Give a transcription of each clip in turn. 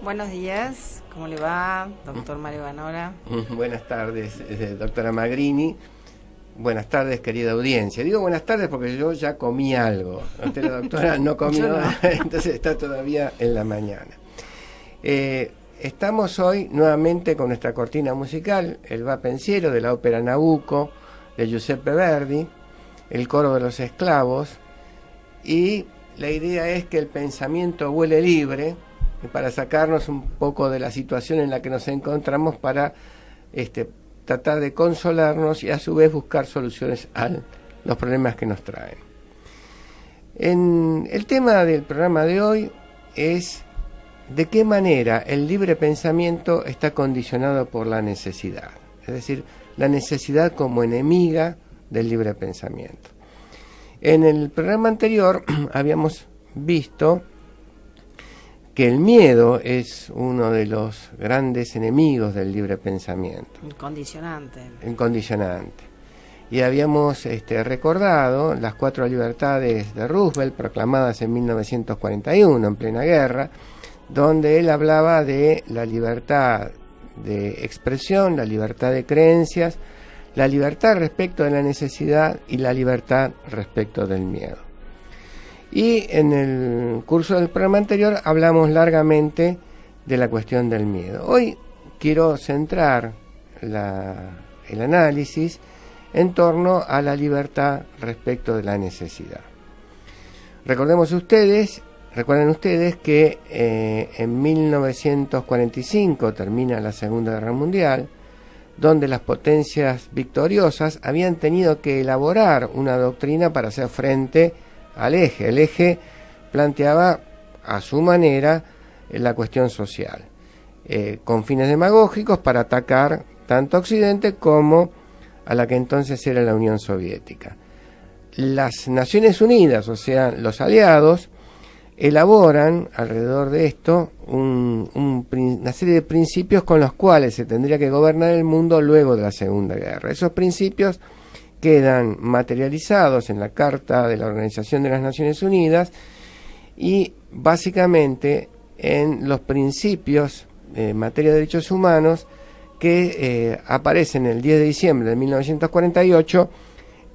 Buenos días, ¿cómo le va, doctor Mario Ganora? Buenas tardes, doctora Magrini. Buenas tardes, querida audiencia. Digo buenas tardes porque yo ya comí algo. Usted, la doctora, no comió, no. Entonces está todavía en la mañana. Estamos hoy nuevamente con nuestra cortina musical, el Va Pensiero de la ópera Nabucco de Giuseppe Verdi, el coro de los esclavos, y la idea es que el pensamiento vuele libre para sacarnos un poco de la situación en la que nos encontramos, para tratar de consolarnos y a su vez buscar soluciones a los problemas que nos traen. El tema del programa de hoy es de qué manera el libre pensamiento está condicionado por la necesidad, es decir, la necesidad como enemiga del libre pensamiento. En el programa anterior habíamos visto que el miedo es uno de los grandes enemigos del libre pensamiento. Incondicionante. Y habíamos recordado las 4 libertades de Roosevelt, proclamadas en 1941, en plena guerra, donde él hablaba de la libertad de expresión, la libertad de creencias, la libertad respecto de la necesidad y la libertad respecto del miedo. Y en el curso del programa anterior hablamos largamente de la cuestión del miedo. Hoy quiero centrar el análisis en torno a la libertad respecto de la necesidad. Recuerden ustedes que en 1945 termina la Segunda Guerra Mundial, donde las potencias victoriosas habían tenido que elaborar una doctrina para hacer frente al eje. El eje planteaba a su manera la cuestión social, con fines demagógicos para atacar tanto a Occidente como a la que entonces era la Unión Soviética. Las Naciones Unidas, o sea, los aliados, elaboran alrededor de esto una serie de principios con los cuales se tendría que gobernar el mundo luego de la Segunda Guerra. Esos principios quedan materializados en la Carta de la Organización de las Naciones Unidas y básicamente en los principios en materia de derechos humanos que aparecen el 10 de diciembre de 1948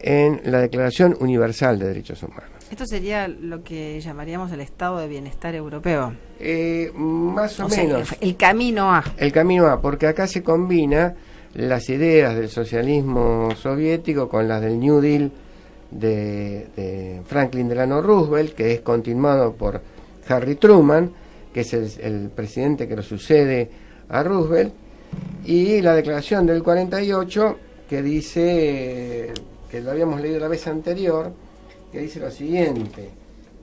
en la Declaración Universal de Derechos Humanos. Esto sería lo que llamaríamos el estado de bienestar europeo. Más o menos. Sea, el camino A. El camino A, porque acá se combina las ideas del socialismo soviético con las del New Deal de Franklin Delano Roosevelt, que es continuado por Harry Truman, que es el presidente que lo sucede a Roosevelt, y la declaración del 48, que dice, que lo habíamos leído la vez anterior, que dice lo siguiente,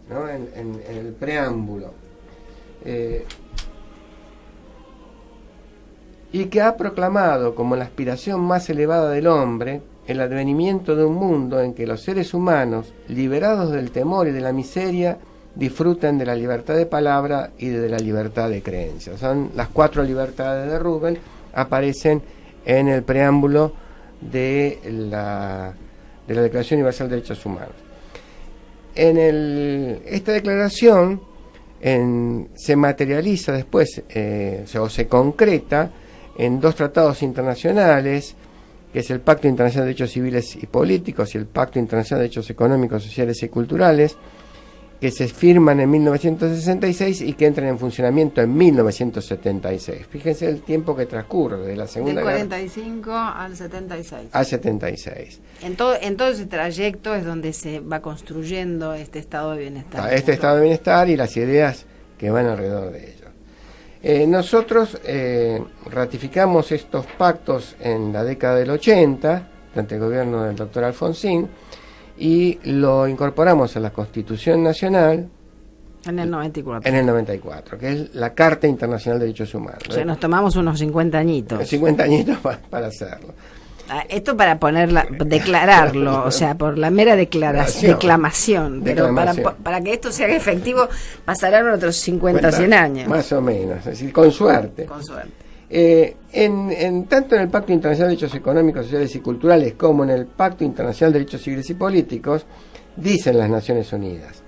¿no? en el preámbulo, y que ha proclamado como la aspiración más elevada del hombre el advenimiento de un mundo en que los seres humanos, liberados del temor y de la miseria, disfruten de la libertad de palabra y de la libertad de creencia. Son las 4 libertades de Roosevelt, aparecen en el preámbulo de la Declaración Universal de Derechos Humanos. Esta declaración se materializa después, o se concreta en 2 tratados internacionales, que es el Pacto Internacional de Derechos Civiles y Políticos y el Pacto Internacional de Derechos Económicos, Sociales y Culturales, que se firman en 1966 y que entran en funcionamiento en 1976. Fíjense el tiempo que transcurre de la Segunda Guerra. Del 45 al 76. Al 76. En todo ese trayecto es donde se va construyendo este estado de bienestar. Este estado de bienestar y las ideas que van alrededor de ello. Nosotros ratificamos estos pactos en la década del 80, durante el gobierno del doctor Alfonsín, y lo incorporamos a la Constitución Nacional en el 94. En el 94, que es la Carta Internacional de Derechos Humanos. O sea, nos tomamos unos 50 añitos. 50 añitos para hacerlo. Esto para declararlo, o sea, por la mera declamación. Pero para que esto se haga efectivo pasarán otros 50 o 100 años. Más o menos, es decir, con suerte. Con suerte. Tanto en el Pacto Internacional de Derechos Económicos, Sociales y Culturales como en el Pacto Internacional de Derechos Civiles y Políticos, dicen las Naciones Unidas: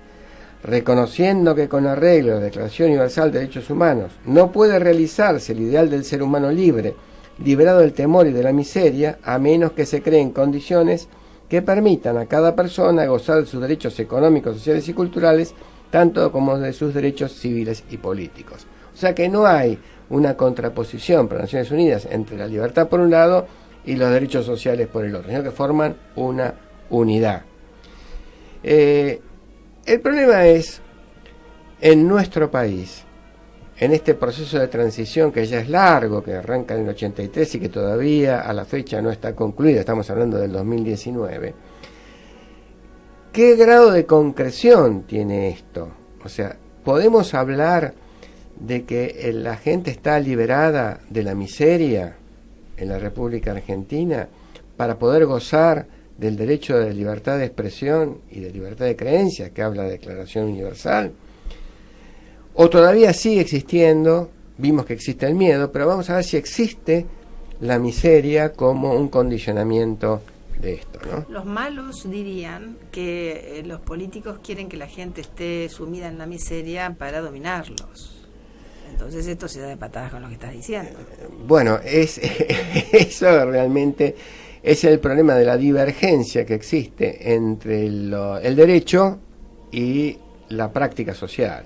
reconociendo que con arreglo a la Declaración Universal de Derechos Humanos no puede realizarse el ideal del ser humano libre, liberado del temor y de la miseria, a menos que se creen condiciones que permitan a cada persona gozar de sus derechos económicos, sociales y culturales, tanto como de sus derechos civiles y políticos. O sea que no hay una contraposición para Naciones Unidas entre la libertad por un lado y los derechos sociales por el otro, sino que forman una unidad. El problema es, en nuestro país, en este proceso de transición que ya es largo, que arranca en el 83 y que todavía a la fecha no está concluida, estamos hablando del 2019, ¿qué grado de concreción tiene esto? O sea, ¿podemos hablar de que la gente está liberada de la miseria en la República Argentina para poder gozar del derecho de libertad de expresión y de libertad de creencia que habla la Declaración Universal? ¿O todavía sigue existiendo? Vimos que existe el miedo, pero vamos a ver si existe la miseria como un condicionamiento de esto, ¿no? Los malos dirían que los políticos quieren que la gente esté sumida en la miseria para dominarlos. Entonces esto se da de patadas con lo que estás diciendo. Bueno, eso realmente es el problema de la divergencia que existe entre el derecho y la práctica social.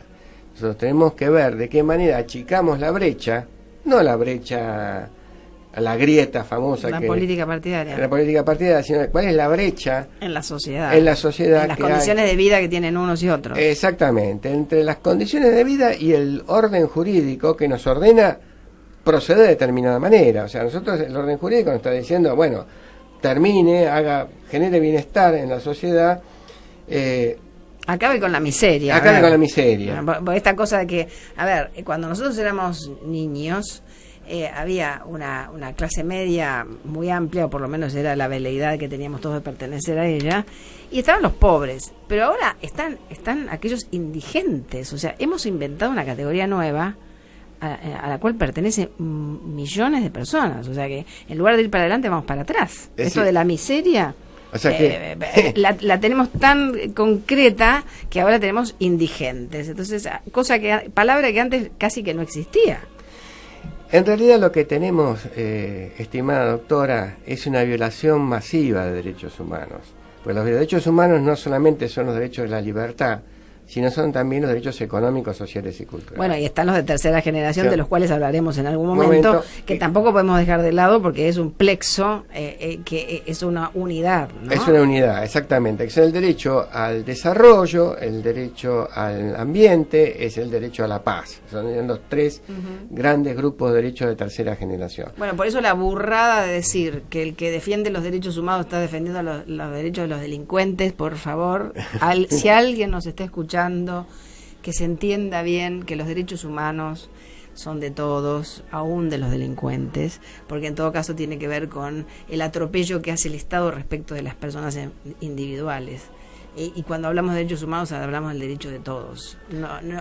Nosotros tenemos que ver de qué manera achicamos la brecha, no la brecha, la grieta famosa, la política partidaria. La política partidaria, sino cuál es la brecha en la sociedad. En la sociedad. En las condiciones de vida que tienen unos y otros. Exactamente, entre las condiciones de vida y el orden jurídico que nos ordena proceder de determinada manera. O sea, nosotros el orden jurídico nos está diciendo, bueno, termine, genere bienestar en la sociedad. Acabe con la miseria. Acabe con la miseria. Esta cosa de que, a ver, cuando nosotros éramos niños, había una clase media muy amplia, o por lo menos era la veleidad que teníamos todos de pertenecer a ella, y estaban los pobres, pero ahora están aquellos indigentes. O sea, hemos inventado una categoría nueva a la cual pertenecen millones de personas. O sea que en lugar de ir para adelante vamos para atrás. Esto de la miseria, o sea que la tenemos tan concreta que ahora tenemos indigentes. Entonces, palabra que antes casi que no existía. En realidad lo que tenemos, estimada doctora, es una violación masiva de derechos humanos. Pues los derechos humanos no solamente son los derechos de la libertad, sino son también los derechos económicos, sociales y culturales. Bueno, y están los de tercera generación, de los cuales hablaremos en algún momento, que tampoco podemos dejar de lado porque es un plexo que es una unidad, ¿no? Es una unidad, exactamente. Es el derecho al desarrollo, el derecho al ambiente, es el derecho a la paz. Son los tres grandes grupos de derechos de tercera generación. Bueno, por eso la burrada de decir que el que defiende los derechos humanos está defendiendo los derechos de los delincuentes, por favor, si alguien nos está escuchando, que se entienda bien que los derechos humanos son de todos, aún de los delincuentes, porque en todo caso tiene que ver con el atropello que hace el Estado respecto de las personas individuales. Y cuando hablamos de derechos humanos hablamos del derecho de todos,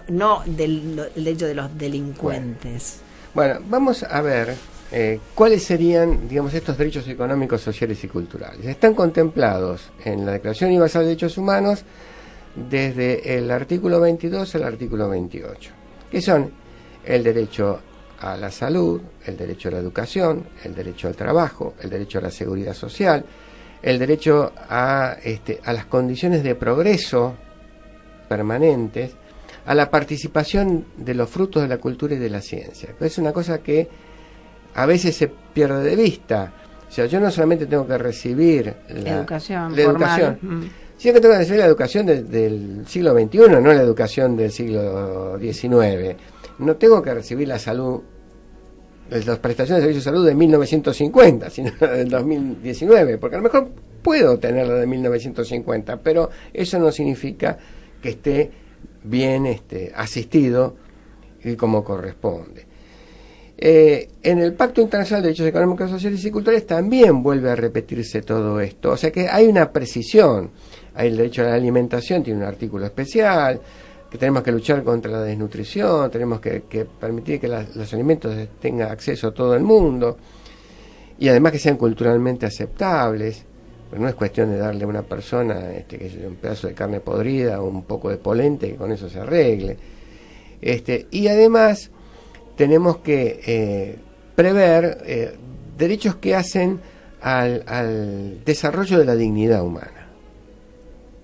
no del derecho de los delincuentes. Bueno, vamos a ver cuáles serían, digamos, estos derechos económicos, sociales y culturales. Están contemplados en la Declaración Universal de Derechos Humanos desde el artículo 22 al artículo 28, que son el derecho a la salud, el derecho a la educación, el derecho al trabajo, el derecho a la seguridad social, el derecho a las condiciones de progreso permanentes, a la participación de los frutos de la cultura y de la ciencia. Es una cosa que a veces se pierde de vista. O sea, yo no solamente tengo que recibir la educación, sino que tengo que recibir la educación del siglo XXI, no la educación del siglo XIX. No tengo que recibir la salud, las prestaciones de servicios de salud de 1950, sino del 2019, porque a lo mejor puedo tener la de 1950, pero eso no significa que esté bien asistido y como corresponde. En el Pacto Internacional de Derechos Económicos, Sociales y Culturales también vuelve a repetirse todo esto. O sea que hay una precisión. Hay el derecho a la alimentación, tiene un artículo especial, que tenemos que luchar contra la desnutrición, tenemos que permitir que los alimentos tengan acceso a todo el mundo, y además que sean culturalmente aceptables. Porque no es cuestión de darle a una persona que es un pedazo de carne podrida o un poco de polenta y con eso se arregle. Y además tenemos que prever derechos que hacen al desarrollo de la dignidad humana.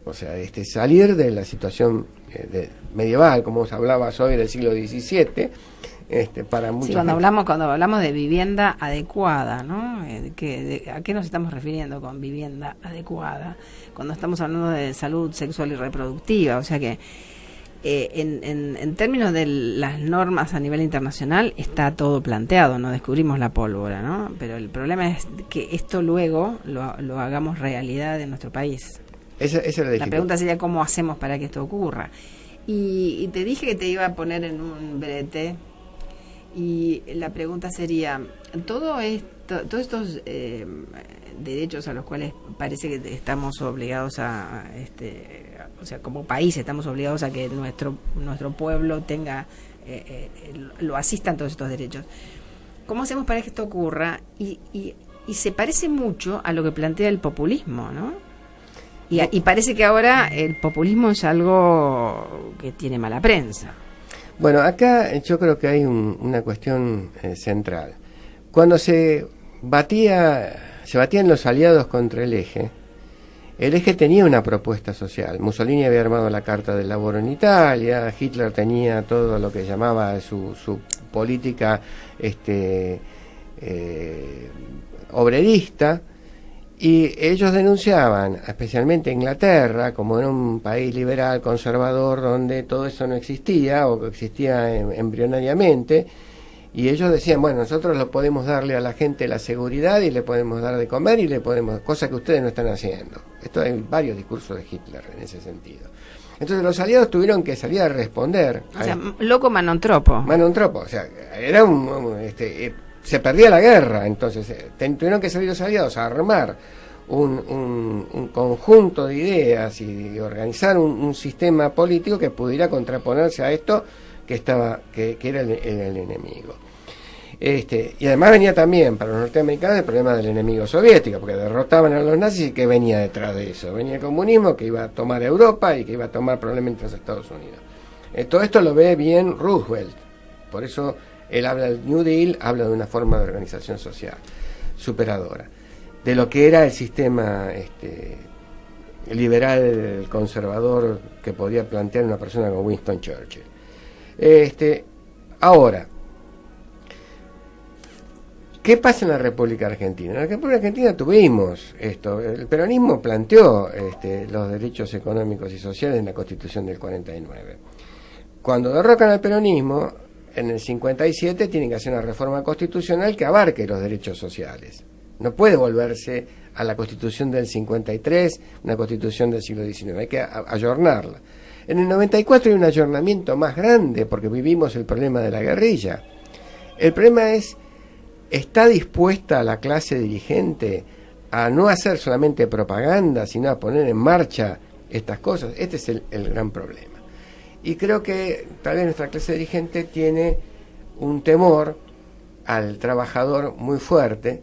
O sea, salir de la situación medieval, como os hablabas hoy, del siglo XVII, para muchos. Sí, cuando hablamos de vivienda adecuada, ¿no? ¿A qué nos estamos refiriendo con vivienda adecuada? Cuando estamos hablando de salud sexual y reproductiva, o sea que en términos de las normas a nivel internacional está todo planteado, no descubrimos la pólvora, ¿no? Pero el problema es que esto luego lo hagamos realidad en nuestro país. Esa es la pregunta sería cómo hacemos para que esto ocurra. Y te dije que te iba a poner en un brete, y la pregunta sería, todos estos derechos a los cuales parece que estamos obligados o sea, como país estamos obligados a que nuestro pueblo tenga, lo asistan todos estos derechos. ¿Cómo hacemos para que esto ocurra? Y se parece mucho a lo que plantea el populismo, ¿no? Y parece que ahora el populismo es algo que tiene mala prensa. Bueno, acá yo creo que hay una cuestión central. Cuando se batían los aliados contra el Eje tenía una propuesta social. Mussolini había armado la Carta del Laboro en Italia, Hitler tenía todo lo que llamaba su política obrerista, y ellos denunciaban, especialmente Inglaterra, como era un país liberal, conservador, donde todo eso no existía, o que existía embrionariamente, y ellos decían, bueno, nosotros lo podemos darle a la gente la seguridad, y le podemos dar de comer, y le podemos, cosa que ustedes no están haciendo. Esto hay varios discursos de Hitler en ese sentido. Entonces los aliados tuvieron que salir a responder. O sea, loco manontropo. Manontropo, o sea, era se perdía la guerra, entonces tuvieron que salir los aliados a armar un conjunto de ideas y organizar un sistema político que pudiera contraponerse a esto que era el enemigo. Y además venía también para los norteamericanos el problema del enemigo soviético, porque derrotaban a los nazis, y que venía detrás de eso. Venía el comunismo, que iba a tomar Europa y que iba a tomar probablemente los Estados Unidos. Todo esto lo ve bien Roosevelt, por eso él habla del New Deal, habla de una forma de organización social superadora de lo que era el sistema liberal conservador que podía plantear una persona como Winston Churchill. Ahora, ¿qué pasa en la República Argentina? En la República Argentina tuvimos esto. El peronismo planteó los derechos económicos y sociales en la Constitución del 49. Cuando derrocan al peronismo, en el 57 tienen que hacer una reforma constitucional que abarque los derechos sociales. No puede volverse a la Constitución del 53, una Constitución del siglo XIX, hay que ayornarla. En el 94 hay un ayornamiento más grande porque vivimos el problema de la guerrilla. El problema es, ¿está dispuesta la clase dirigente a no hacer solamente propaganda, sino a poner en marcha estas cosas? Este es el gran problema. Y creo que tal vez nuestra clase dirigente tiene un temor al trabajador muy fuerte,